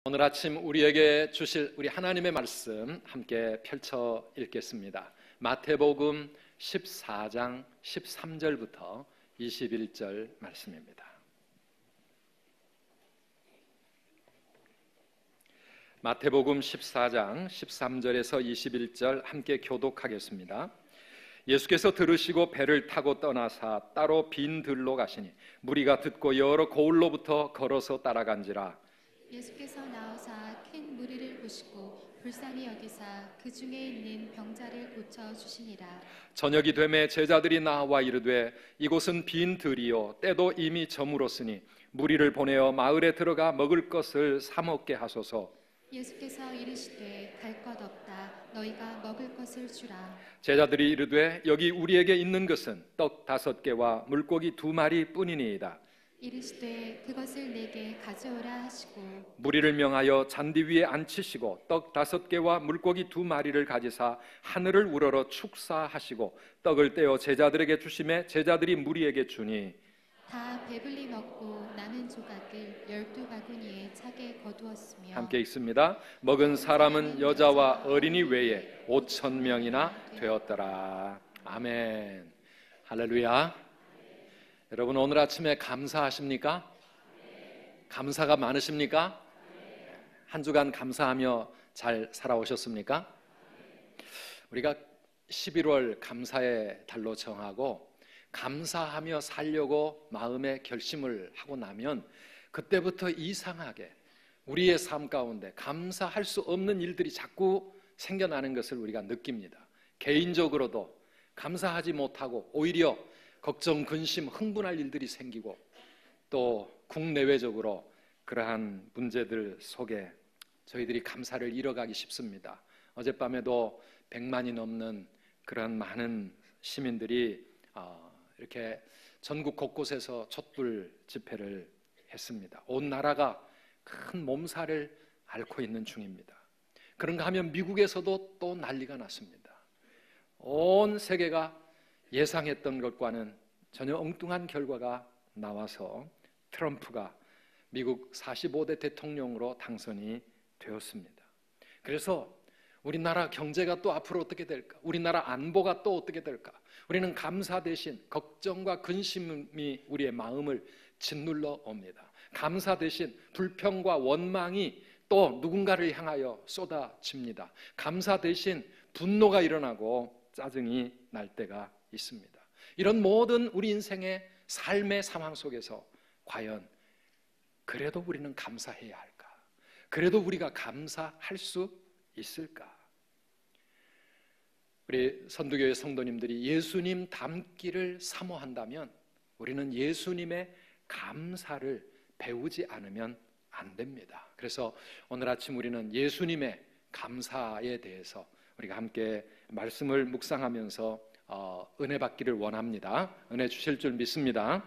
오늘 아침 우리에게 주실 우리 하나님의 말씀 함께 펼쳐 읽겠습니다. 마태복음 14장 13절부터 21절 말씀입니다. 마태복음 14장 13절에서 21절 함께 교독하겠습니다. 예수께서 들으시고 배를 타고 떠나사 따로 빈 들로 가시니 무리가 듣고 여러 고을로부터 걸어서 따라간지라. 예수께서 나오사 큰 무리를 보시고 불쌍히 여기사 그 중에 있는 병자를 고쳐 주시니라. 저녁이 되매 제자들이 나와 이르되 이곳은 빈 들이요 때도 이미 저물었으니 무리를 보내어 마을에 들어가 먹을 것을 사 먹게 하소서. 예수께서 이르시되 갈 것 없다. 너희가 먹을 것을 주라. 제자들이 이르되 여기 우리에게 있는 것은 떡 5개와 물고기 2마리 뿐이니이다. 이르시되 그것을 내게 가져오라 하시고 무리를 명하여 잔디 위에 앉히시고 떡 5개와 물고기 2마리를 가지사 하늘을 우러러 축사하시고 떡을 떼어 제자들에게 주시매 제자들이 무리에게 주니 다 배불리 먹고 남은 조각을 12바구니에 차게 거두었으며 함께 읽습니다. 먹은 사람은 여자와 어린이 외에 5,000명이나 되었더라. 아멘. 할렐루야. 여러분 오늘 아침에 감사하십니까? 감사가 많으십니까? 한 주간 감사하며 잘 살아오셨습니까? 우리가 11월 감사의 달로 정하고 감사하며 살려고 마음의 결심을 하고 나면 그때부터 이상하게 우리의 삶 가운데 감사할 수 없는 일들이 자꾸 생겨나는 것을 우리가 느낍니다. 개인적으로도 감사하지 못하고 오히려 걱정, 근심, 흥분할 일들이 생기고 또 국내외적으로 그러한 문제들 속에 저희들이 감사를 잃어가기 쉽습니다. 어젯밤에도 100만이 넘는 그런 많은 시민들이 이렇게 전국 곳곳에서 촛불 집회를 했습니다. 온 나라가 큰 몸살을 앓고 있는 중입니다. 그런가 하면 미국에서도 또 난리가 났습니다. 온 세계가 예상했던 것과는 전혀 엉뚱한 결과가 나와서 트럼프가 미국 45대 대통령으로 당선이 되었습니다. 그래서 우리나라 경제가 또 앞으로 어떻게 될까? 우리나라 안보가 또 어떻게 될까? 우리는 감사 대신 걱정과 근심이 우리의 마음을 짓눌러 옵니다. 감사 대신 불평과 원망이 또 누군가를 향하여 쏟아집니다. 감사 대신 분노가 일어나고 짜증이 날 때가 있습니다. 이런 모든 우리 인생의 삶의 상황 속에서 과연 그래도 우리는 감사해야 할까? 그래도 우리가 감사할 수 있을까? 우리 선두교회 성도님들이 예수님 닮기를 사모한다면 우리는 예수님의 감사를 배우지 않으면 안 됩니다. 그래서 오늘 아침 우리는 예수님의 감사에 대해서 우리가 함께 말씀을 묵상하면서 은혜 받기를 원합니다. 은혜 주실 줄 믿습니다.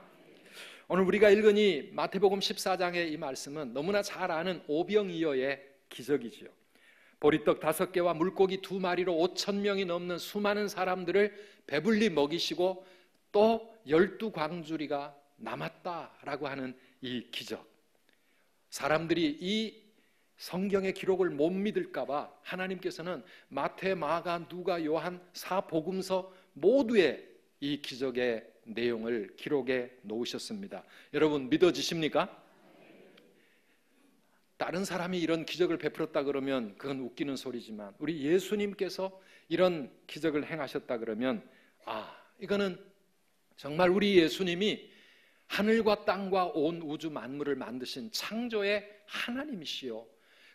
오늘 우리가 읽은 이 마태복음 14장의 이 말씀은 너무나 잘 아는 오병이어의 기적이지요. 보리떡 5개와 물고기 2마리로 5,000명이 넘는 수많은 사람들을 배불리 먹이시고 또 12광주리가 남았다라고 하는 이 기적. 사람들이 이 성경의 기록을 못 믿을까 봐 하나님께서는 마태, 마가, 누가, 요한 4복음서 모두의 이 기적의 내용을 기록해 놓으셨습니다. 여러분 믿어지십니까? 다른 사람이 이런 기적을 베풀었다 그러면 그건 웃기는 소리지만 우리 예수님께서 이런 기적을 행하셨다 그러면 이거는 정말 우리 예수님이 하늘과 땅과 온 우주 만물을 만드신 창조의 하나님이시요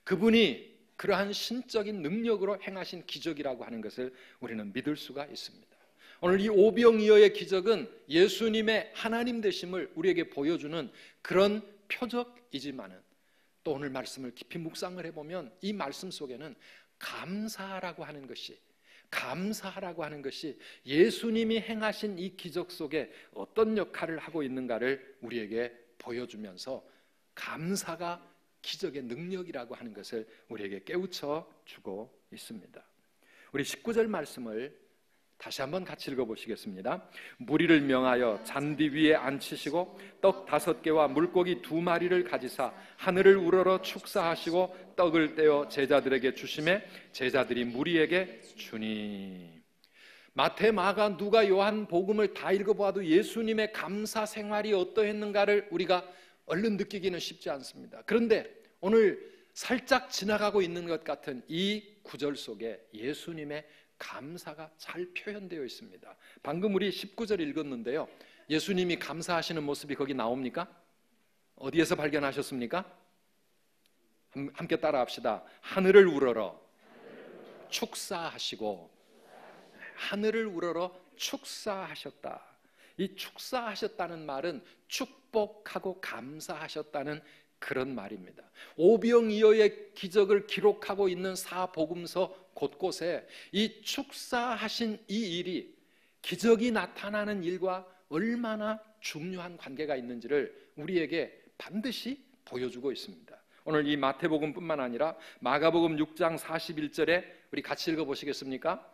그분이 그러한 신적인 능력으로 행하신 기적이라고 하는 것을 우리는 믿을 수가 있습니다. 오늘 이 오병이어의 기적은 예수님의 하나님 되심을 우리에게 보여주는 그런 표적이지만은 또 오늘 말씀을 깊이 묵상을 해보면 이 말씀 속에는 감사라고 하는 것이 예수님이 행하신 이 기적 속에 어떤 역할을 하고 있는가를 우리에게 보여주면서 감사가 기적의 능력이라고 하는 것을 우리에게 깨우쳐 주고 있습니다. 우리 19절 말씀을 다시 한번 같이 읽어보시겠습니다. 무리를 명하여 잔디 위에 앉히시고 떡 5개와 물고기 2마리를 가지사 하늘을 우러러 축사하시고 떡을 떼어 제자들에게 주시매 제자들이 무리에게 주니. 마태, 마가, 누가, 요한 복음을 다 읽어보아도 예수님의 감사 생활이 어떠했는가를 우리가 얼른 느끼기는 쉽지 않습니다. 그런데 오늘 살짝 지나가고 있는 것 같은 이 구절 속에 예수님의 감사가 잘 표현되어 있습니다. 방금 우리 19절 읽었는데요, 예수님이 감사하시는 모습이 거기 나옵니까? 어디에서 발견하셨습니까? 함께 따라합시다. 하늘을 우러러 축사하시고, 하늘을 우러러 축사하셨다. 이 축사하셨다는 말은 축복하고 감사하셨다는 그런 말입니다. 오병이어의 기적을 기록하고 있는 사복음서 곳곳에 이 축사하신 이 일이, 기적이 나타나는 일과 얼마나 중요한 관계가 있는지를 우리에게 반드시 보여주고 있습니다. 오늘 이 마태복음뿐만 아니라 마가복음 6장 41절에 우리 같이 읽어보시겠습니까?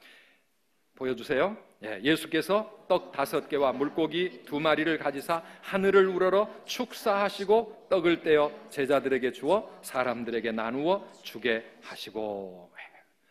보여주세요. 예수께서 떡 5개와 물고기 2마리를 가지사 하늘을 우러러 축사하시고 떡을 떼어 제자들에게 주어 사람들에게 나누어 주게 하시고.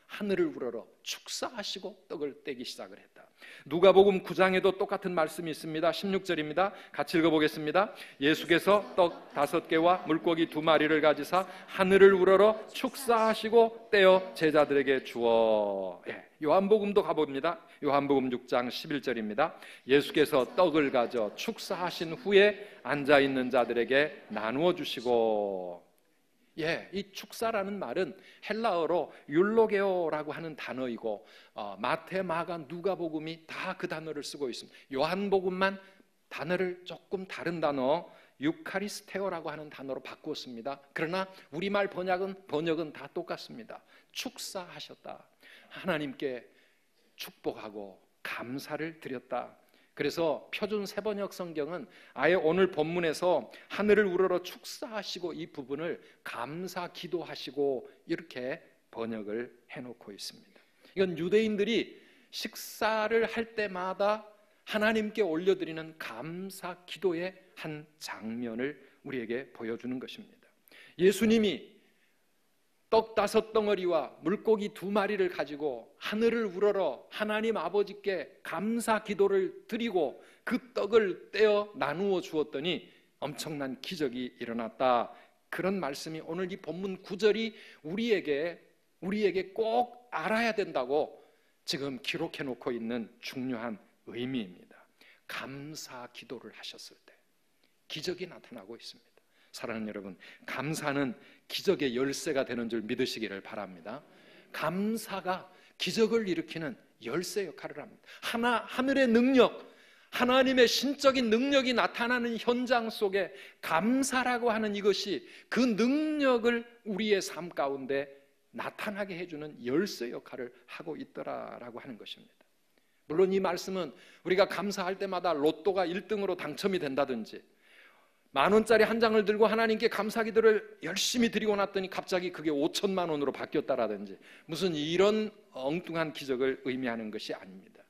하늘을 우러러 축사하시고 떡을 떼기 시작을 했다. 누가복음 9장에도 똑같은 말씀이 있습니다. 16절입니다. 같이 읽어보겠습니다. 예수께서 떡 5개와 물고기 2마리를 가지사 하늘을 우러러 축사하시고 떼어 제자들에게 주어. 요한복음도 가봅니다. 요한복음 6장 11절입니다. 예수께서 떡을 가져 축사하신 후에 앉아있는 자들에게 나누어 주시고. 이 축사라는 말은 헬라어로 율로게오라고 하는 단어이고, 마태, 마가, 누가복음이 다 그 단어를 쓰고 있습니다. 요한복음만 단어를 조금 다른 단어 유카리스테오라고 하는 단어로 바꾸었습니다. 그러나 우리말 번역은 다 똑같습니다. 축사하셨다. 하나님께 축복하고 감사를 드렸다. 그래서 표준 세번역 성경은 아예 오늘 본문에서 하늘을 우러러 축사하시고 이 부분을 감사 기도하시고 이렇게 번역을 해놓고 있습니다. 이건 유대인들이 식사를 할 때마다 하나님께 올려드리는 감사 기도의 한 장면을 우리에게 보여주는 것입니다. 예수님이 떡 5덩어리와 물고기 2마리를 가지고 하늘을 우러러 하나님 아버지께 감사 기도를 드리고 그 떡을 떼어 나누어 주었더니 엄청난 기적이 일어났다. 그런 말씀이 오늘 이 본문 9절이 우리에게 꼭 알아야 된다고 지금 기록해 놓고 있는 중요한 의미입니다. 감사 기도를 하셨을 때 기적이 나타나고 있습니다. 사랑하는 여러분, 감사는 기적의 열쇠가 되는 줄 믿으시기를 바랍니다. 감사가 기적을 일으키는 열쇠 역할을 합니다. 하늘의 능력, 하나님의 신적인 능력이 나타나는 현장 속에 감사라고 하는 이것이 그 능력을 우리의 삶 가운데 나타나게 해주는 열쇠 역할을 하고 있더라라고 하는 것입니다. 물론 이 말씀은 우리가 감사할 때마다 로또가 1등으로 당첨이 된다든지 10,000원짜리 한 장을 들고 하나님께 감사 기도를 열심히 드리고 났더니 갑자기 그게 5,000만 원으로 바뀌었다라든지 무슨 이런 엉뚱한 기적을 의미하는 것이 아닙니다.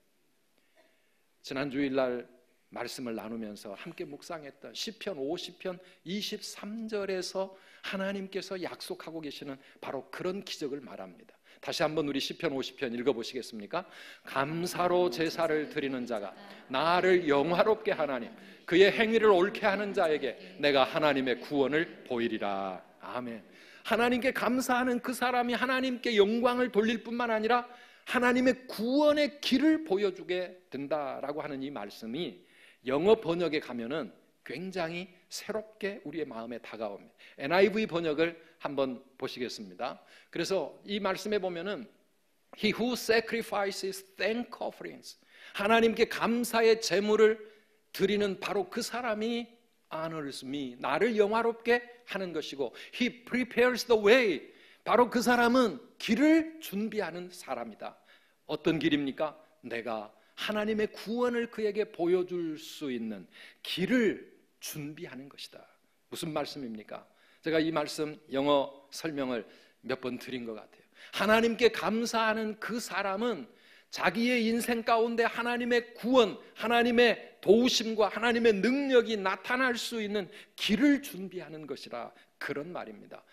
지난 주일날 말씀을 나누면서 함께 묵상했던 시편 50편 23절에서 하나님께서 약속하고 계시는 바로 그런 기적을 말합니다. 다시 한번 우리 시편 50편 읽어보시겠습니까? 감사로 제사를 드리는 자가 나를 영화롭게 하나님, 그의 행위를 옳게 하는 자에게 내가 하나님의 구원을 보이리라. 아멘. 하나님께 감사하는 그 사람이 하나님께 영광을 돌릴 뿐만 아니라 하나님의 구원의 길을 보여주게 된다라고 하는 이 말씀이 영어 번역에 가면은 굉장히 새롭게 우리의 마음에 다가옵니다. NIV 번역을 한번 보시겠습니다. 그래서 이 말씀에 보면은 He who sacrifices thank offerings, 하나님께 감사의 제물을 드리는 바로 그 사람이 honors me, 나를 영화롭게 하는 것이고, He prepares the way, 바로 그 사람은 길을 준비하는 사람이다. 어떤 길입니까? 내가 하나님의 구원을 그에게 보여줄 수 있는 길을 준비하는 것이다. 무슨 말씀입니까? 제가 이 말씀 영어 설명을 몇 번 드린 것 같아요. 하나님께 감사하는 그 사람은 자기의 인생 가운데 하나님의 구원, 하나님의 도우심과 하나님의 능력이 나타날 수 있는 길을 준비하는 것이라, 그런 말입니다.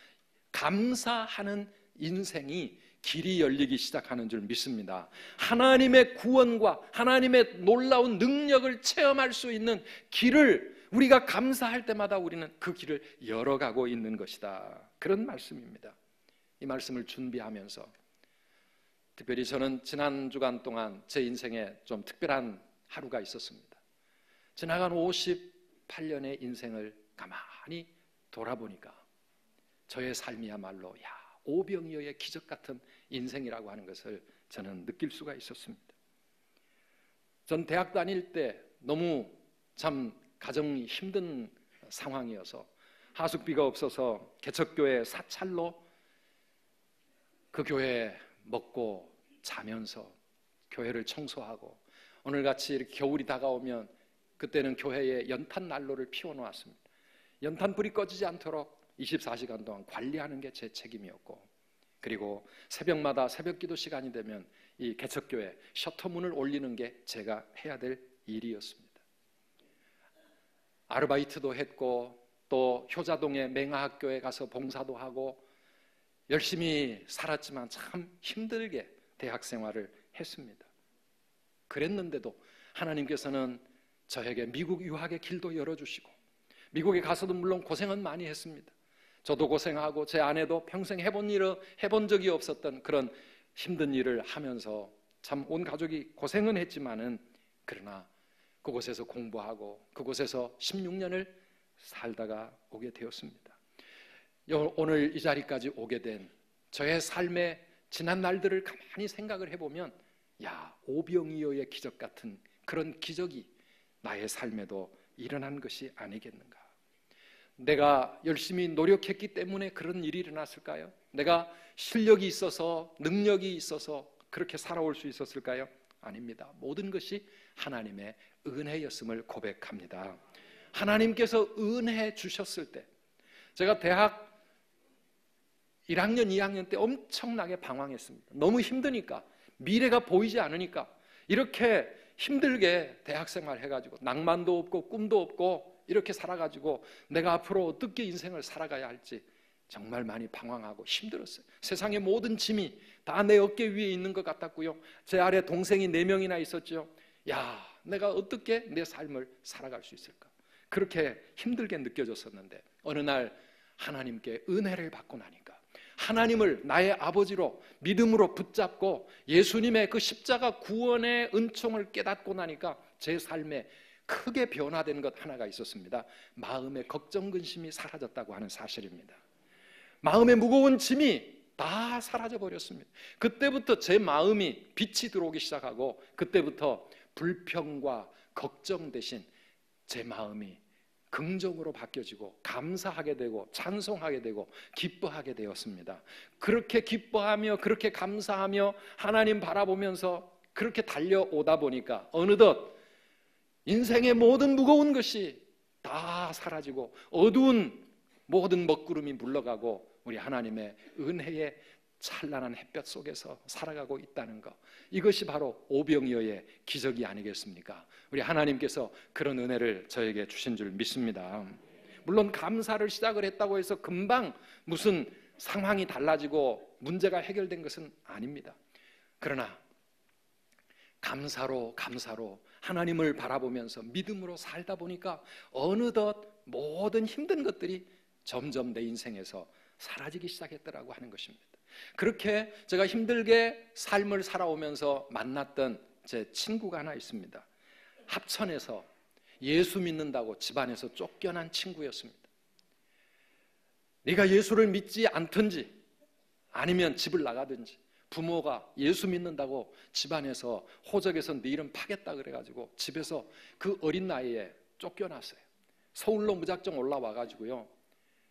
감사하는 인생이 길이 열리기 시작하는 줄 믿습니다. 하나님의 구원과 하나님의 놀라운 능력을 체험할 수 있는 길을 우리가 감사할 때마다 우리는 그 길을 열어가고 있는 것이다, 그런 말씀입니다. 이 말씀을 준비하면서 특별히 저는 지난 주간 동안 제 인생에 좀 특별한 하루가 있었습니다. 지나간 58년의 인생을 가만히 돌아보니까 저의 삶이야말로 오병이어의 기적 같은 인생이라고 하는 것을 저는 느낄 수가 있었습니다. 전 대학 다닐 때 너무 참 가정이 힘든 상황이어서 하숙비가 없어서 개척교회 사찰로 그 교회 먹고 자면서 교회를 청소하고, 오늘같이 이렇게 겨울이 다가오면 그때는 교회에 연탄 난로를 피워놓았습니다. 연탄 불이 꺼지지 않도록 24시간 동안 관리하는 게 제 책임이었고, 그리고 새벽마다 새벽기도 시간이 되면 이 개척교회 셔터문을 올리는 게 제가 해야 될 일이었습니다. 아르바이트도 했고 또 효자동의 맹아학교에 가서 봉사도 하고 열심히 살았지만 참 힘들게 대학 생활을 했습니다. 그랬는데도 하나님께서는 저에게 미국 유학의 길도 열어주시고, 미국에 가서도 물론 고생은 많이 했습니다. 저도 고생하고 제 아내도 평생 해본 적이 없었던 그런 힘든 일을 하면서 참 온 가족이 고생은 했지만은, 그러나 그곳에서 공부하고 그곳에서 16년을 살다가 오게 되었습니다. 오늘 이 자리까지 오게 된 저의 삶의 지난 날들을 가만히 생각을 해보면, 오병이어의 기적 같은 그런 기적이 나의 삶에도 일어난 것이 아니겠는가. 내가 열심히 노력했기 때문에 그런 일이 일어났을까요? 내가 실력이 있어서, 능력이 있어서 그렇게 살아올 수 있었을까요? 아닙니다. 모든 것이 하나님의 은혜였음을 고백합니다. 하나님께서 은혜 주셨을 때, 제가 대학 1학년, 2학년 때 엄청나게 방황했습니다. 너무 힘드니까, 미래가 보이지 않으니까 이렇게 힘들게 대학생활 해가지고 낭만도 없고 꿈도 없고 이렇게 살아가지고 내가 앞으로 어떻게 인생을 살아가야 할지 정말 많이 방황하고 힘들었어요. 세상의 모든 짐이 다 내 어깨 위에 있는 것 같았고요. 제 아래 동생이 4명이나 있었죠. 내가 어떻게 내 삶을 살아갈 수 있을까? 그렇게 힘들게 느껴졌었는데, 어느 날 하나님께 은혜를 받고 나니까, 하나님을 나의 아버지로 믿음으로 붙잡고 예수님의 그 십자가 구원의 은총을 깨닫고 나니까 제 삶에 크게 변화된 것 하나가 있었습니다. 마음의 걱정 근심이 사라졌다고 하는 사실입니다. 마음의 무거운 짐이 다 사라져 버렸습니다. 그때부터 제 마음이 빛이 들어오기 시작하고, 그때부터 불평과 걱정 대신 제 마음이 긍정으로 바뀌어지고 감사하게 되고 찬송하게 되고 기뻐하게 되었습니다. 그렇게 기뻐하며 그렇게 감사하며 하나님 바라보면서 그렇게 달려오다 보니까 어느덧 인생의 모든 무거운 것이 다 사라지고 어두운 모든 먹구름이 물러가고 우리 하나님의 은혜의 찬란한 햇볕 속에서 살아가고 있다는 것, 이것이 바로 오병이어의 기적이 아니겠습니까? 우리 하나님께서 그런 은혜를 저에게 주신 줄 믿습니다. 물론 감사를 시작을 했다고 해서 금방 무슨 상황이 달라지고 문제가 해결된 것은 아닙니다. 그러나 감사로 하나님을 바라보면서 믿음으로 살다 보니까 어느덧 모든 힘든 것들이 점점 내 인생에서 사라지기 시작했더라고 하는 것입니다. 그렇게 제가 힘들게 삶을 살아오면서 만났던 제 친구가 하나 있습니다. 합천에서 예수 믿는다고 집안에서 쫓겨난 친구였습니다. 네가 예수를 믿지 않든지 아니면 집을 나가든지, 부모가 예수 믿는다고 집안에서 호적에서 네 이름 파겠다 그래가지고 집에서 그 어린 나이에 쫓겨났어요. 서울로 무작정 올라와가지고요,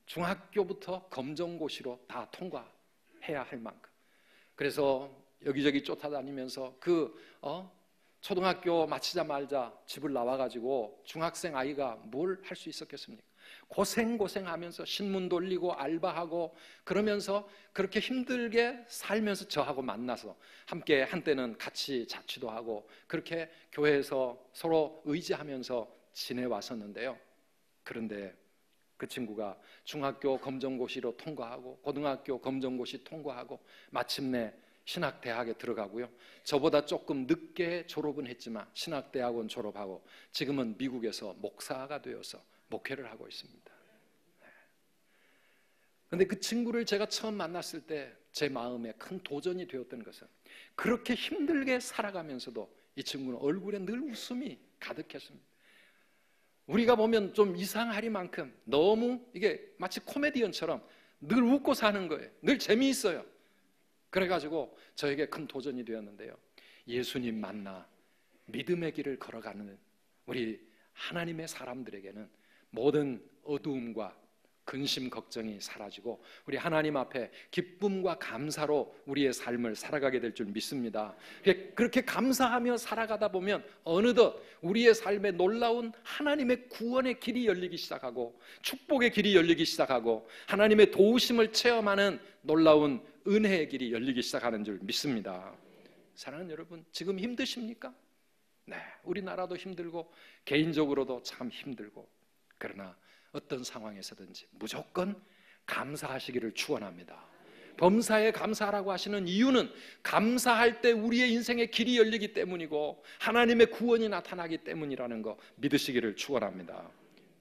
중학교부터 검정고시로 다 통과해야 할 만큼, 그래서 여기저기 쫓아다니면서 초등학교 마치자마자 집을 나와가지고 중학생 아이가 뭘 할 수 있었겠습니까? 고생하면서 신문 돌리고 알바하고 그러면서 그렇게 힘들게 살면서 저하고 만나서 함께 한때는 같이 자취도 하고 그렇게 교회에서 서로 의지하면서 지내왔었는데요. 그런데 그 친구가 중학교 검정고시로 통과하고 고등학교 검정고시 통과하고 마침내 신학대학에 들어가고요. 저보다 조금 늦게 졸업은 했지만 신학대학원 졸업하고 지금은 미국에서 목사가 되어서 목회를 하고 있습니다. 그런데 그 친구를 제가 처음 만났을 때 제 마음에 큰 도전이 되었던 것은 그렇게 힘들게 살아가면서도 이 친구는 얼굴에 늘 웃음이 가득했습니다. 우리가 보면 좀 이상하리만큼 너무 이게 마치 코미디언처럼 늘 웃고 사는 거예요. 늘 재미있어요. 그래가지고 저에게 큰 도전이 되었는데요. 예수님 만나 믿음의 길을 걸어가는 우리 하나님의 사람들에게는 모든 어두움과 근심 걱정이 사라지고 우리 하나님 앞에 기쁨과 감사로 우리의 삶을 살아가게 될 줄 믿습니다. 그렇게 감사하며 살아가다 보면 어느덧 우리의 삶에 놀라운 하나님의 구원의 길이 열리기 시작하고 축복의 길이 열리기 시작하고 하나님의 도우심을 체험하는 놀라운 은혜의 길이 열리기 시작하는 줄 믿습니다. 사랑하는 여러분, 지금 힘드십니까? 네, 우리나라도 힘들고 개인적으로도 참 힘들고 그러나 어떤 상황에서든지 무조건 감사하시기를 축원합니다. 범사에 감사하라고 하시는 이유는 감사할 때 우리의 인생의 길이 열리기 때문이고 하나님의 구원이 나타나기 때문이라는 거 믿으시기를 축원합니다.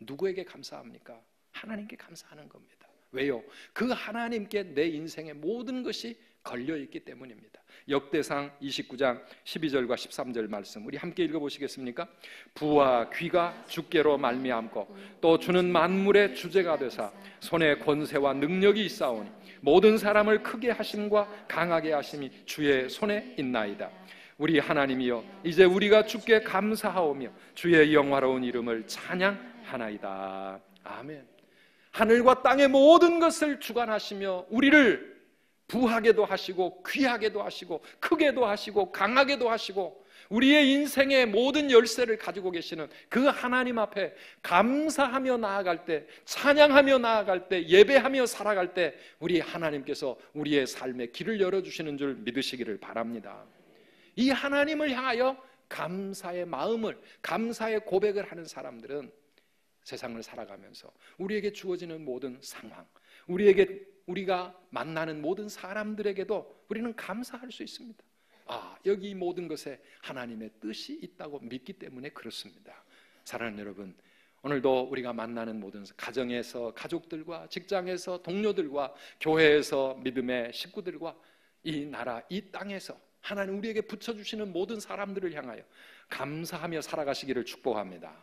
누구에게 감사합니까? 하나님께 감사하는 겁니다. 왜요? 그 하나님께 내 인생의 모든 것이 걸려있기 때문입니다. 역대상 29장 12절과 13절 말씀 우리 함께 읽어보시겠습니까? 부와 귀가 주께로 말미암고 또 주는 만물의 주제가 되사 손에 권세와 능력이 있사오니 모든 사람을 크게 하심과 강하게 하심이 주의 손에 있나이다. 우리 하나님이여 이제 우리가 주께 감사하오며 주의 영화로운 이름을 찬양하나이다. 아멘. 하늘과 땅의 모든 것을 주관하시며 우리를 부하게도 하시고 귀하게도 하시고 크게도 하시고 강하게도 하시고 우리의 인생의 모든 열쇠를 가지고 계시는 그 하나님 앞에 감사하며 나아갈 때, 찬양하며 나아갈 때, 예배하며 살아갈 때 우리 하나님께서 우리의 삶에 길을 열어주시는 줄 믿으시기를 바랍니다. 이 하나님을 향하여 감사의 마음을, 감사의 고백을 하는 사람들은 세상을 살아가면서 우리에게 주어지는 모든 상황, 우리가 만나는 모든 사람들에게도 우리는 감사할 수 있습니다. 여기 이 모든 것에 하나님의 뜻이 있다고 믿기 때문에 그렇습니다. 사랑하는 여러분, 오늘도 우리가 만나는 모든 가정에서 가족들과 직장에서 동료들과 교회에서 믿음의 식구들과 이 나라 이 땅에서 하나님 우리에게 붙여주시는 모든 사람들을 향하여 감사하며 살아가시기를 축복합니다.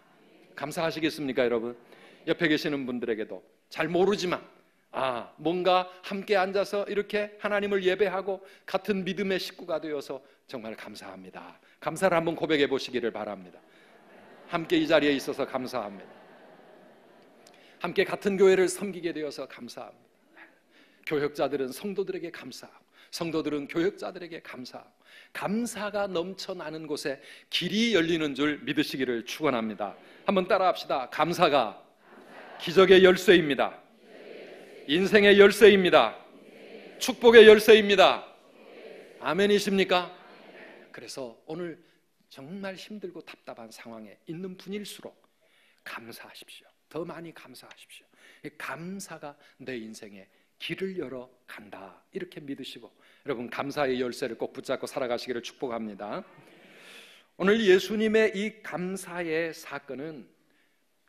감사하시겠습니까, 여러분? 옆에 계시는 분들에게도 잘 모르지만 뭔가 함께 앉아서 이렇게 하나님을 예배하고 같은 믿음의 식구가 되어서 정말 감사합니다. 감사를 한번 고백해 보시기를 바랍니다. 함께 이 자리에 있어서 감사합니다. 함께 같은 교회를 섬기게 되어서 감사합니다. 교역자들은 성도들에게 감사하고 성도들은 교역자들에게 감사하고 감사가 넘쳐나는 곳에 길이 열리는 줄 믿으시기를 축원합니다. 한번 따라합시다. 감사가 기적의 열쇠입니다. 인생의 열쇠입니다. 축복의 열쇠입니다. 아멘이십니까? 그래서 오늘 정말 힘들고 답답한 상황에 있는 분일수록 감사하십시오. 더 많이 감사하십시오. 감사가 내 인생에 길을 열어 간다, 이렇게 믿으시고 여러분 감사의 열쇠를 꼭 붙잡고 살아가시기를 축복합니다. 오늘 예수님의 이 감사의 사건은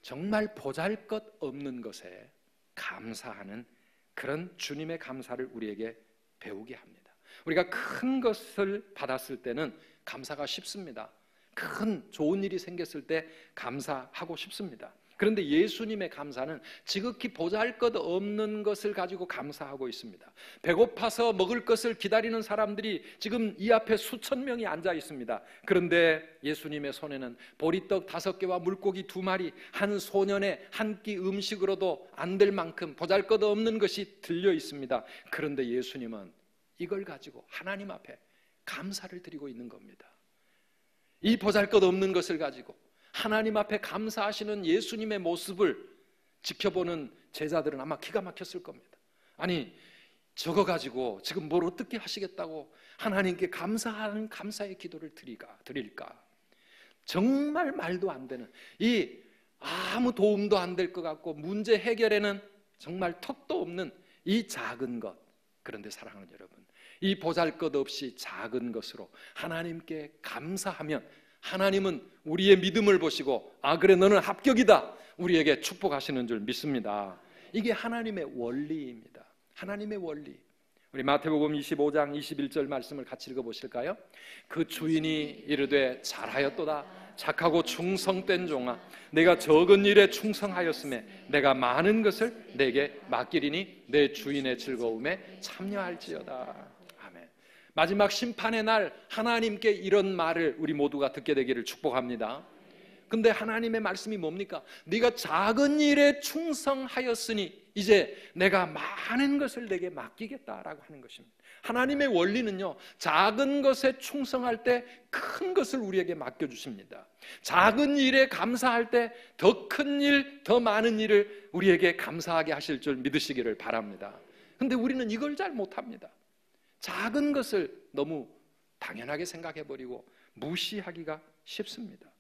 정말 보잘것없는 것에 감사하는 그런 주님의 감사를 우리에게 배우게 합니다. 우리가 큰 것을 받았을 때는 감사가 쉽습니다. 큰 좋은 일이 생겼을 때 감사하고 싶습니다. 그런데 예수님의 감사는 지극히 보잘것없는 것을 가지고 감사하고 있습니다. 배고파서 먹을 것을 기다리는 사람들이 지금 이 앞에 수천 명이 앉아 있습니다. 그런데 예수님의 손에는 보리떡 5개와 물고기 2마리, 한 소년의 한 끼 음식으로도 안 될 만큼 보잘것없는 것이 들려 있습니다. 그런데 예수님은 이걸 가지고 하나님 앞에 감사를 드리고 있는 겁니다. 이 보잘것없는 것을 가지고 하나님 앞에 감사하시는 예수님의 모습을 지켜보는 제자들은 아마 기가 막혔을 겁니다. 아니, 저거 가지고 지금 뭘 어떻게 하시겠다고 하나님께 감사하는 감사의 기도를 드릴까? 정말 말도 안 되는, 이 아무 도움도 안 될 것 같고 문제 해결에는 정말 턱도 없는 이 작은 것. 그런데 사랑하는 여러분, 이 보잘것없이 작은 것으로 하나님께 감사하면 하나님은 우리의 믿음을 보시고 아, 그래, 너는 합격이다, 우리에게 축복하시는 줄 믿습니다. 이게 하나님의 원리입니다. 하나님의 원리. 우리 마태복음 25장 21절 말씀을 같이 읽어보실까요? 그 주인이 이르되 잘하였도다 착하고 충성된 종아, 내가 적은 일에 충성하였음에 내가 많은 것을 내게 맡기리니 내 주인의 즐거움에 참여할지어다. 아멘. 마지막 심판의 날 하나님께 이런 말을 우리 모두가 듣게 되기를 축복합니다. 근데 하나님의 말씀이 뭡니까? 네가 작은 일에 충성하였으니 이제 내가 많은 것을 내게 맡기겠다라고 하는 것입니다. 하나님의 원리는요, 작은 것에 충성할 때 큰 것을 우리에게 맡겨주십니다. 작은 일에 감사할 때 더 큰 일, 더 많은 일을 우리에게 감사하게 하실 줄 믿으시기를 바랍니다. 근데 우리는 이걸 잘 못합니다. 작은 것을 너무 당연하게 생각해버리고 무시하기가 쉽습니다.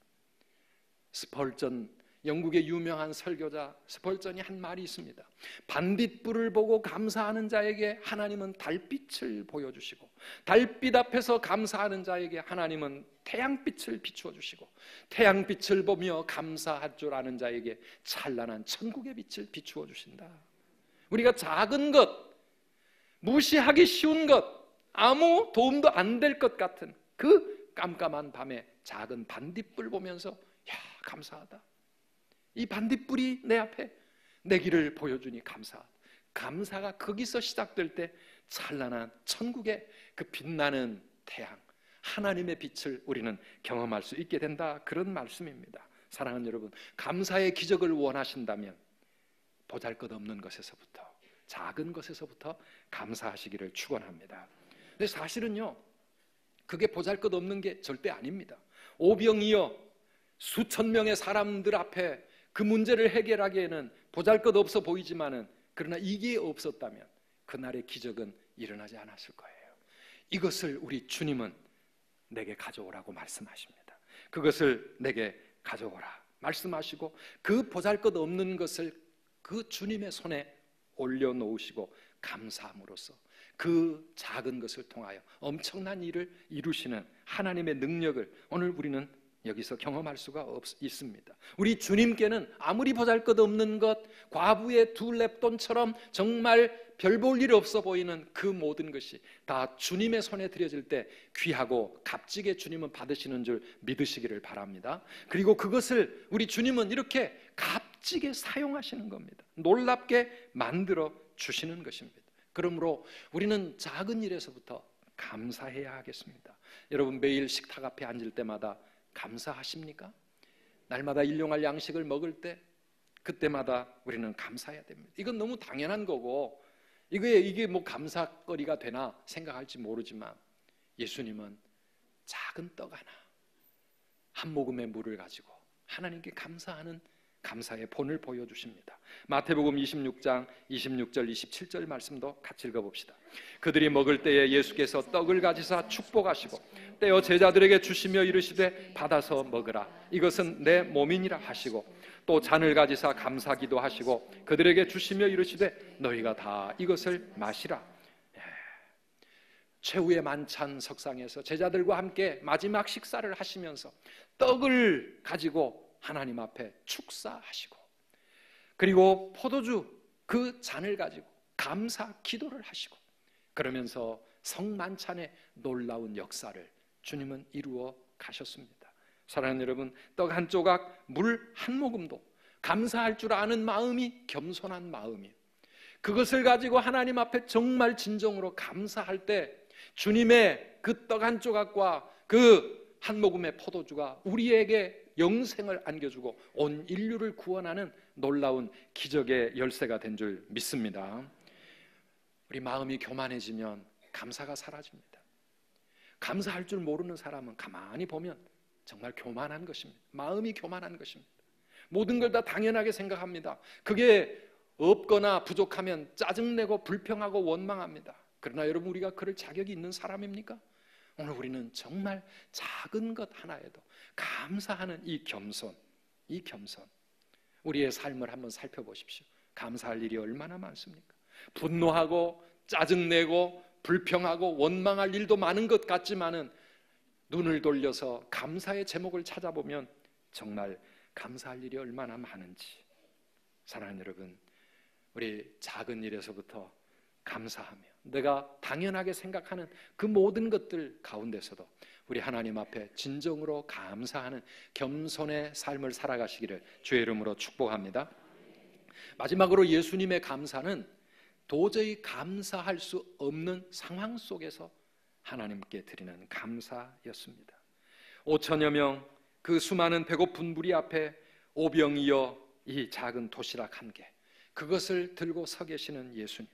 스펄전, 영국의 유명한 설교자 스펄전이 한 말이 있습니다. 반딧불을 보고 감사하는 자에게 하나님은 달빛을 보여주시고, 달빛 앞에서 감사하는 자에게 하나님은 태양빛을 비추어 주시고, 태양빛을 보며 감사할 줄 아는 자에게 찬란한 천국의 빛을 비추어 주신다. 우리가 작은 것, 무시하기 쉬운 것, 아무 도움도 안 될 것 같은 그 깜깜한 밤에 작은 반딧불 보면서 야, 감사하다. 이 반딧불이 내 앞에 내 길을 보여주니 감사하다. 감사가 거기서 시작될 때 찬란한 천국의 그 빛나는 태양, 하나님의 빛을 우리는 경험할 수 있게 된다, 그런 말씀입니다. 사랑하는 여러분, 감사의 기적을 원하신다면 보잘것없는 것에서부터, 작은 것에서부터 감사하시기를 축원합니다. 근데 사실은요, 그게 보잘것없는 게 절대 아닙니다. 오병이어 수천 명의 사람들 앞에 그 문제를 해결하기에는 보잘것없어 보이지만은, 그러나 이게 없었다면 그날의 기적은 일어나지 않았을 거예요. 이것을 우리 주님은 내게 가져오라고 말씀하십니다. 그것을 내게 가져오라 말씀하시고, 그 보잘것없는 것을 그 주님의 손에 올려놓으시고 감사함으로써 그 작은 것을 통하여 엄청난 일을 이루시는 하나님의 능력을 오늘 우리는 여기서 경험할 수가 있습니다. 우리 주님께는 아무리 보잘것없는 것, 과부의 두 렙돈처럼 정말 별 볼 일 없어 보이는 그 모든 것이 다 주님의 손에 드려질 때 귀하고 값지게 주님은 받으시는 줄 믿으시기를 바랍니다. 그리고 그것을 우리 주님은 이렇게 값지게 사용하시는 겁니다. 놀랍게 만들어 주시는 것입니다. 그러므로 우리는 작은 일에서부터 감사해야 하겠습니다. 여러분, 매일 식탁 앞에 앉을 때마다 감사하십니까? 날마다 일용할 양식을 먹을 때 그때마다 우리는 감사해야 됩니다. 이건 너무 당연한 거고, 이게 뭐 감사거리가 되나 생각할지 모르지만, 예수님은 작은 떡 하나, 한 모금의 물을 가지고 하나님께 감사하는 감사의 본을 보여주십니다. 마태복음 26장 26절 27절 말씀도 같이 읽어봅시다. 그들이 먹을 때에 예수께서 떡을 가지사 축복하시고 떼어 제자들에게 주시며 이르시되 받아서 먹으라, 이것은 내 몸이니라 하시고, 또 잔을 가지사 감사기도 하시고 그들에게 주시며 이르시되 너희가 다 이것을 마시라. 최후의 만찬 석상에서 제자들과 함께 마지막 식사를 하시면서 떡을 가지고 하나님 앞에 축사하시고, 그리고 포도주 그 잔을 가지고 감사 기도를 하시고, 그러면서 성만찬의 놀라운 역사를 주님은 이루어 가셨습니다. 사랑하는 여러분, 떡 한 조각, 물 한 모금도 감사할 줄 아는 마음이 겸손한 마음이에요. 그것을 가지고 하나님 앞에 정말 진정으로 감사할 때 주님의 그 떡 한 조각과 그 한 모금의 포도주가 우리에게 영생을 안겨주고 온 인류를 구원하는 놀라운 기적의 열쇠가 된 줄 믿습니다. 우리 마음이 교만해지면 감사가 사라집니다. 감사할 줄 모르는 사람은 가만히 보면 정말 교만한 것입니다. 마음이 교만한 것입니다. 모든 걸 다 당연하게 생각합니다. 그게 없거나 부족하면 짜증내고 불평하고 원망합니다. 그러나 여러분, 우리가 그럴 자격이 있는 사람입니까? 오늘 우리는 정말 작은 것 하나에도 감사하는 이 겸손, 우리의 삶을 한번 살펴보십시오. 감사할 일이 얼마나 많습니까? 분노하고 짜증내고 불평하고 원망할 일도 많은 것 같지만은 눈을 돌려서 감사의 제목을 찾아보면 정말 감사할 일이 얼마나 많은지. 사랑하는 여러분, 우리 작은 일에서부터 감사하며 내가 당연하게 생각하는 그 모든 것들 가운데서도 우리 하나님 앞에 진정으로 감사하는 겸손의 삶을 살아가시기를 주의 이름으로 축복합니다. 마지막으로 예수님의 감사는 도저히 감사할 수 없는 상황 속에서 하나님께 드리는 감사였습니다. 5천여 명 그 수많은 배고픈 무리 앞에 오병이어 이 작은 도시락 한 개, 그것을 들고 서 계시는 예수님,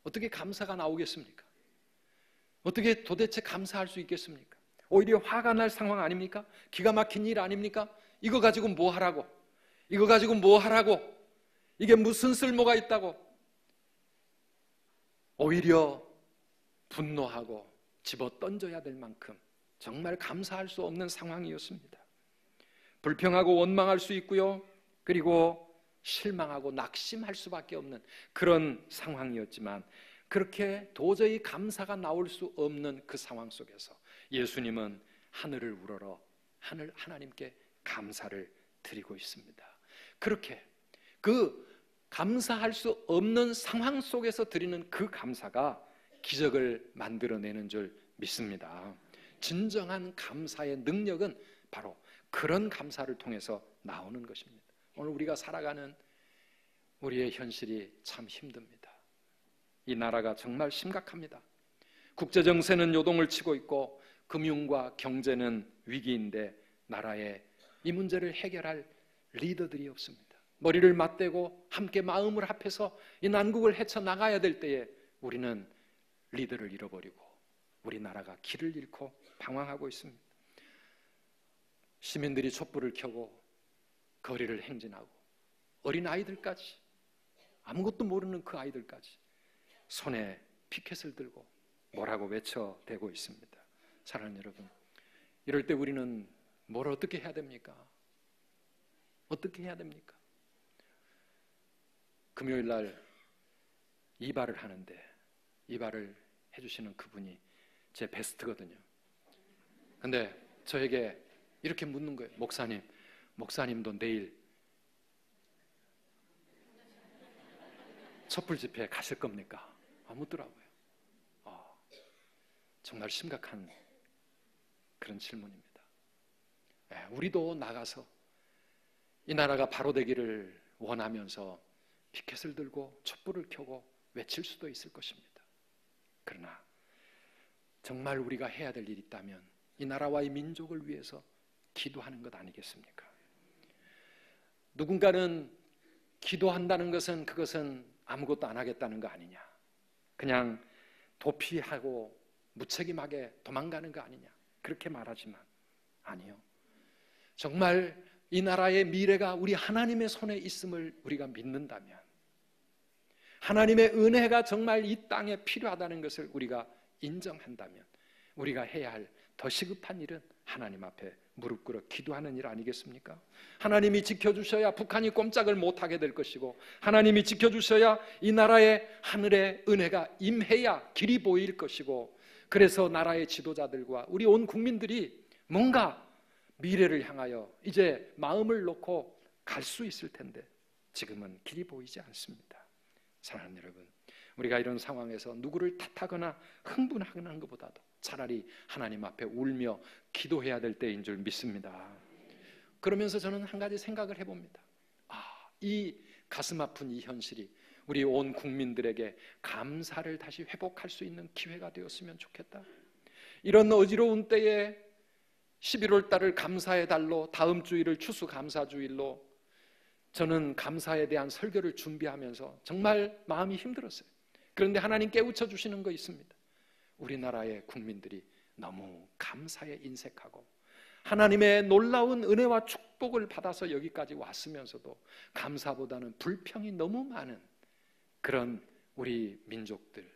어떻게 감사가 나오겠습니까? 어떻게 도대체 감사할 수 있겠습니까? 오히려 화가 날 상황 아닙니까? 기가 막힌 일 아닙니까? 이거 가지고 뭐 하라고? 이거 가지고 뭐 하라고? 이게 무슨 쓸모가 있다고? 오히려 분노하고 집어 던져야 될 만큼 정말 감사할 수 없는 상황이었습니다. 불평하고 원망할 수 있고요, 그리고 실망하고 낙심할 수밖에 없는 그런 상황이었지만, 그렇게 도저히 감사가 나올 수 없는 그 상황 속에서 예수님은 하늘을 우러러 하나님께 감사를 드리고 있습니다. 그렇게 그 감사할 수 없는 상황 속에서 드리는 그 감사가 기적을 만들어내는 줄 믿습니다. 진정한 감사의 능력은 바로 그런 감사를 통해서 나오는 것입니다. 오늘 우리가 살아가는 우리의 현실이 참 힘듭니다. 이 나라가 정말 심각합니다. 국제정세는 요동을 치고 있고 금융과 경제는 위기인데 나라에 이 문제를 해결할 리더들이 없습니다. 머리를 맞대고 함께 마음을 합해서 이 난국을 헤쳐나가야 될 때에 우리는 리더를 잃어버리고 우리나라가 길을 잃고 방황하고 있습니다. 시민들이 촛불을 켜고 거리를 행진하고 어린 아이들까지, 아무것도 모르는 그 아이들까지 손에 피켓을 들고 뭐라고 외쳐대고 있습니다. 사랑하는 여러분, 이럴 때 우리는 뭘 어떻게 해야 됩니까? 어떻게 해야 됩니까? 금요일 날 이발을 하는데 이발을 해주시는 그분이 제 베스트거든요. 근데 저에게 이렇게 묻는 거예요. 목사님도 내일 촛불 집회에 가실 겁니까? 묻더라고요. 정말 심각한 그런 질문입니다. 우리도 나가서 이 나라가 바로 되기를 원하면서 피켓을 들고 촛불을 켜고 외칠 수도 있을 것입니다. 그러나 정말 우리가 해야 될 일이 있다면 이 나라와 이 민족을 위해서 기도하는 것 아니겠습니까? 누군가는 기도한다는 것은 그것은 아무것도 안 하겠다는 거 아니냐, 그냥 도피하고 무책임하게 도망가는 거 아니냐, 그렇게 말하지만 아니요, 정말 이 나라의 미래가 우리 하나님의 손에 있음을 우리가 믿는다면, 하나님의 은혜가 정말 이 땅에 필요하다는 것을 우리가 인정한다면 우리가 해야 할 더 시급한 일은 하나님 앞에 무릎 꿇어 기도하는 일 아니겠습니까? 하나님이 지켜주셔야 북한이 꼼짝을 못하게 될 것이고, 하나님이 지켜주셔야 이 나라의 하늘의 은혜가 임해야 길이 보일 것이고, 그래서 나라의 지도자들과 우리 온 국민들이 뭔가 미래를 향하여 이제 마음을 놓고 갈 수 있을 텐데 지금은 길이 보이지 않습니다. 사랑하는 여러분, 우리가 이런 상황에서 누구를 탓하거나 흥분하는 것보다도 차라리 하나님 앞에 울며 기도해야 될 때인 줄 믿습니다. 그러면서 저는 한 가지 생각을 해봅니다. 이 가슴 아픈 이 현실이 우리 온 국민들에게 감사를 다시 회복할 수 있는 기회가 되었으면 좋겠다. 이런 어지러운 때에 11월 달을 감사의 달로, 다음 주일을 추수감사주일로 저는 감사에 대한 설교를 준비하면서 정말 마음이 힘들었어요. 그런데 하나님 깨우쳐 주시는 거 있습니다. 우리나라의 국민들이 너무 감사에 인색하고 하나님의 놀라운 은혜와 축복을 받아서 여기까지 왔으면서도 감사보다는 불평이 너무 많은 그런 우리 민족들,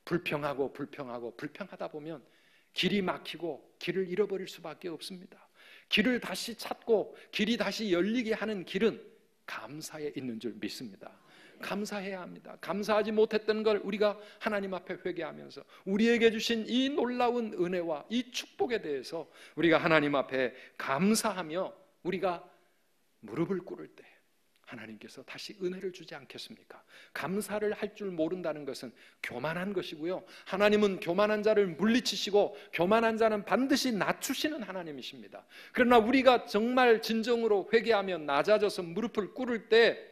불평하다 보면 길이 막히고 길을 잃어버릴 수밖에 없습니다. 길을 다시 찾고 길이 다시 열리게 하는 길은 감사에 있는 줄 믿습니다. 감사해야 합니다. 감사하지 못했던 걸 우리가 하나님 앞에 회개하면서 우리에게 주신 이 놀라운 은혜와 이 축복에 대해서 우리가 하나님 앞에 감사하며 우리가 무릎을 꿇을 때 하나님께서 다시 은혜를 주지 않겠습니까? 감사를 할 줄 모른다는 것은 교만한 것이고요, 하나님은 교만한 자를 물리치시고 교만한 자는 반드시 낮추시는 하나님이십니다. 그러나 우리가 정말 진정으로 회개하며 낮아져서 무릎을 꿇을 때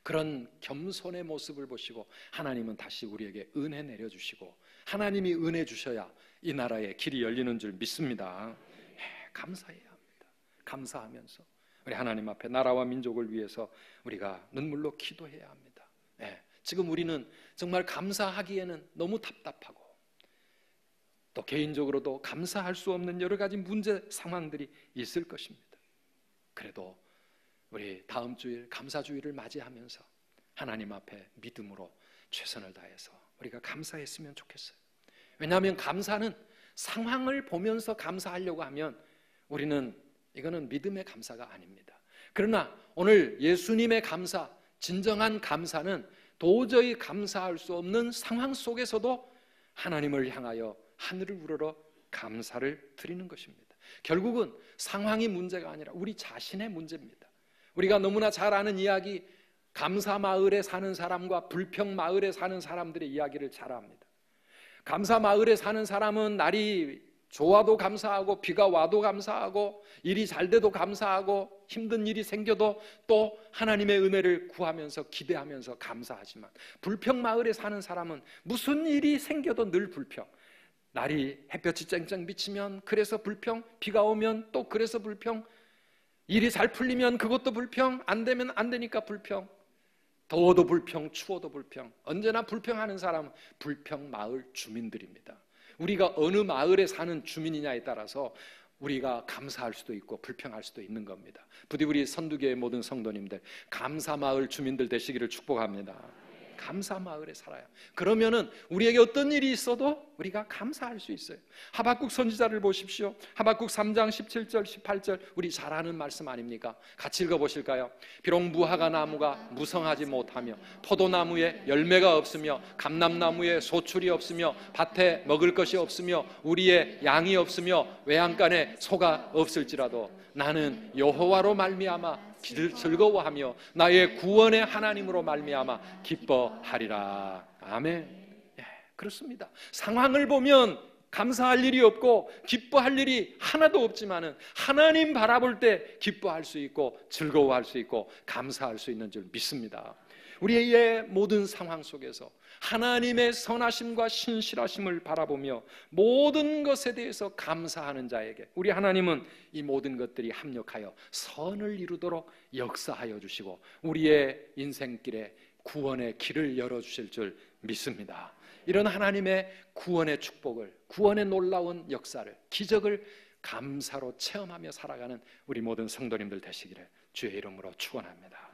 그런 겸손의 모습을 보시고 하나님은 다시 우리에게 은혜 내려주시고, 하나님이 은혜 주셔야 이 나라에 길이 열리는 줄 믿습니다. 감사해야 합니다. 감사하면서 우리 하나님 앞에 나라와 민족을 위해서 우리가 눈물로 기도해야 합니다. 지금 우리는 정말 감사하기에는 너무 답답하고 또 개인적으로도 감사할 수 없는 여러 가지 문제 상황들이 있을 것입니다. 그래도 우리 다음 주일 감사주일을 맞이하면서 하나님 앞에 믿음으로 최선을 다해서 우리가 감사했으면 좋겠어요. 왜냐하면 감사는 상황을 보면서 감사하려고 하면 이거는 믿음의 감사가 아닙니다. 그러나 오늘 예수님의 감사, 진정한 감사는 도저히 감사할 수 없는 상황 속에서도 하나님을 향하여 하늘을 우러러 감사를 드리는 것입니다. 결국은 상황이 문제가 아니라 우리 자신의 문제입니다. 우리가 너무나 잘 아는 이야기, 감사 마을에 사는 사람과 불평 마을에 사는 사람들의 이야기를 잘 압니다. 감사 마을에 사는 사람은 날이 좋아도 감사하고 비가 와도 감사하고 일이 잘 돼도 감사하고 힘든 일이 생겨도 또 하나님의 은혜를 구하면서 기대하면서 감사하지만, 불평 마을에 사는 사람은 무슨 일이 생겨도 늘 불평, 날이 햇볕이 쨍쨍 비치면 그래서 불평, 비가 오면 또 그래서 불평, 일이 잘 풀리면 그것도 불평, 안 되면 안 되니까 불평, 더워도 불평, 추워도 불평. 언제나 불평하는 사람은 불평 마을 주민들입니다. 우리가 어느 마을에 사는 주민이냐에 따라서 우리가 감사할 수도 있고 불평할 수도 있는 겁니다. 부디 우리 선두교의 모든 성도님들 감사 마을 주민들 되시기를 축복합니다. 감사 마을에 살아요. 그러면은 우리에게 어떤 일이 있어도 우리가 감사할 수 있어요. 하박국 선지자를 보십시오. 하박국 3장 17절 18절 우리 잘 아는 말씀 아닙니까? 같이 읽어보실까요? 비록 무화과 나무가 무성하지 못하며 포도나무에 열매가 없으며 감람나무에 소출이 없으며 밭에 먹을 것이 없으며 우리의 양이 없으며 외양간에 소가 없을지라도 나는 여호와로 말미암아 즐거워하며 나의 구원의 하나님으로 말미암아 기뻐하리라. 아멘. 그렇습니다. 상황을 보면 감사할 일이 없고 기뻐할 일이 하나도 없지만은 하나님 바라볼 때 기뻐할 수 있고 즐거워할 수 있고 감사할 수 있는 줄 믿습니다. 우리의 모든 상황 속에서 하나님의 선하심과 신실하심을 바라보며 모든 것에 대해서 감사하는 자에게 우리 하나님은 이 모든 것들이 합력하여 선을 이루도록 역사하여 주시고 우리의 인생길에 구원의 길을 열어주실 줄 믿습니다. 이런 하나님의 구원의 축복을, 구원의 놀라운 역사를, 기적을 감사로 체험하며 살아가는 우리 모든 성도님들 되시기를 주의 이름으로 축원합니다.